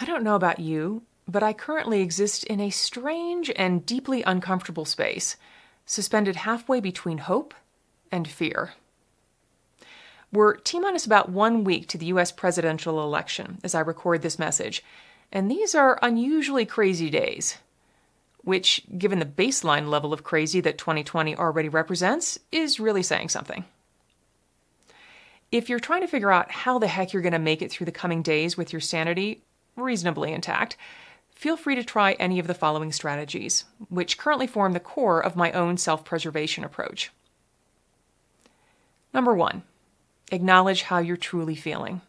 I don't know about you, but I currently exist in a strange and deeply uncomfortable space, suspended halfway between hope and fear. We're T-minus about 1 week to the US presidential election as I record this message, and these are unusually crazy days, which, given the baseline level of crazy that 2020 already represents, is really saying something. If you're trying to figure out how the heck you're going to make it through the coming days with your sanity reasonably intact, feel free to try any of the following strategies, which currently form the core of my own self-preservation approach. Number 1, acknowledge how you're truly feeling.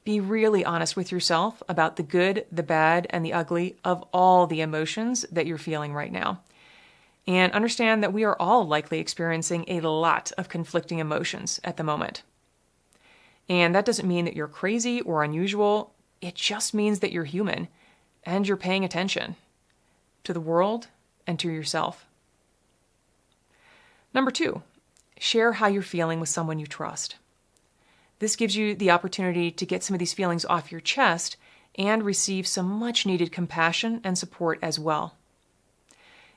Be really honest with yourself about the good, the bad, and the ugly of all the emotions that you're feeling right now. And understand that we are all likely experiencing a lot of conflicting emotions at the moment. And that doesn't mean that you're crazy or unusual. It just means that you're human and you're paying attention to the world and to yourself. Number 2, share how you're feeling with someone you trust. This gives you the opportunity to get some of these feelings off your chest and receive some much needed compassion and support as well.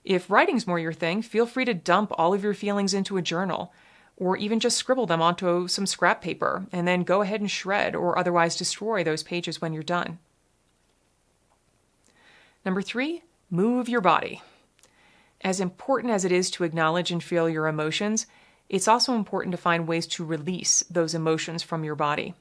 If writing's more your thing, feel free to dump all of your feelings into a journal, or even just scribble them onto some scrap paper and then go ahead and shred or otherwise destroy those pages when you're done. Number 3, move your body. As important as it is to acknowledge and feel your emotions, it's also important to find ways to release those emotions from your body.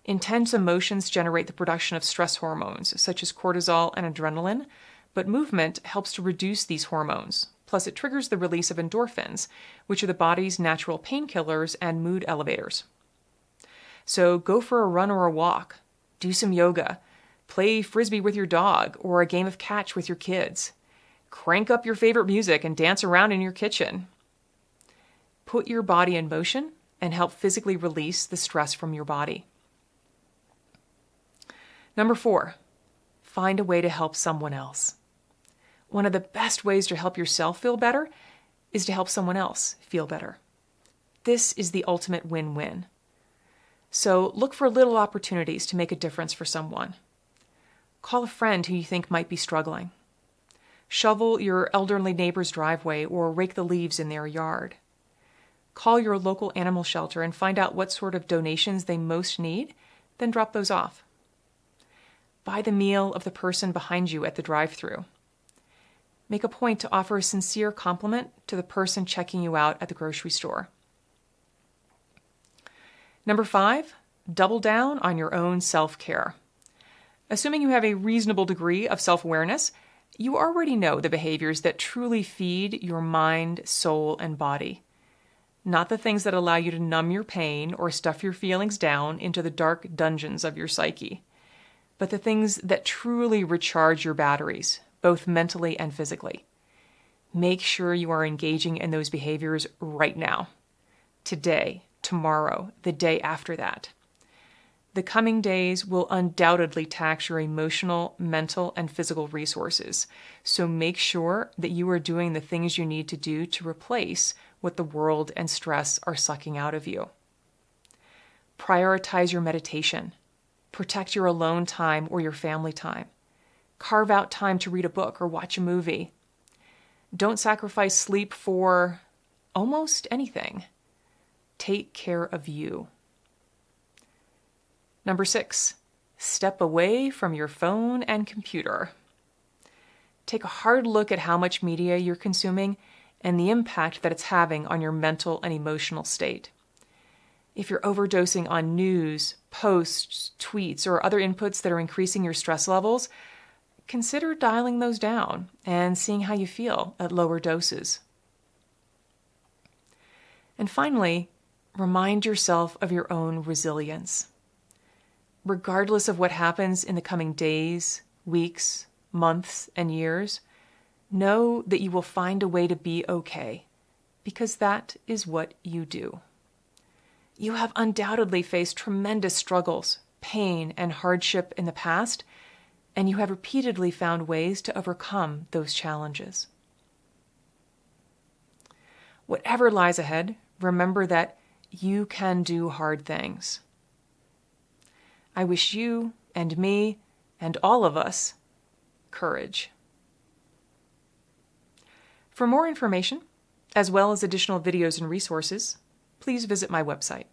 Intense emotions generate the production of stress hormones, such as cortisol and adrenaline, but movement helps to reduce these hormones. Plus, it triggers the release of endorphins, which are the body's natural painkillers and mood elevators. So go for a run or a walk, do some yoga, play frisbee with your dog or a game of catch with your kids. Crank up your favorite music and dance around in your kitchen. Put your body in motion and help physically release the stress from your body. Number 4, find a way to help someone else. One of the best ways to help yourself feel better is to help someone else feel better. This is the ultimate win-win. So look for little opportunities to make a difference for someone. Call a friend who you think might be struggling. Shovel your elderly neighbor's driveway or rake the leaves in their yard. Call your local animal shelter and find out what sort of donations they most need, then drop those off. Buy the meal of the person behind you at the drive-thru. Make a point to offer a sincere compliment to the person checking you out at the grocery store. Number 5, double down on your own self-care. Assuming you have a reasonable degree of self-awareness, you already know the behaviors that truly feed your mind, soul, and body. Not the things that allow you to numb your pain or stuff your feelings down into the dark dungeons of your psyche, but the things that truly recharge your batteries, both mentally and physically. Make sure you are engaging in those behaviors right now, today, tomorrow, the day after that. The coming days will undoubtedly tax your emotional, mental, and physical resources, so make sure that you are doing the things you need to do to replace what the world and stress are sucking out of you. Prioritize your meditation. Protect your alone time or your family time. Carve out time to read a book or watch a movie. Don't sacrifice sleep for almost anything. Take care of you. Number 6, step away from your phone and computer. Take a hard look at how much media you're consuming and the impact that it's having on your mental and emotional state. If you're overdosing on news, posts, tweets, or other inputs that are increasing your stress levels, consider dialing those down and seeing how you feel at lower doses. And finally, remind yourself of your own resilience. Regardless of what happens in the coming days, weeks, months, and years, know that you will find a way to be okay, because that is what you do. You have undoubtedly faced tremendous struggles, pain, and hardship in the past, and you have repeatedly found ways to overcome those challenges. Whatever lies ahead, remember that you can do hard things. I wish you and me and all of us, courage. For more information, as well as additional videos and resources, please visit my website.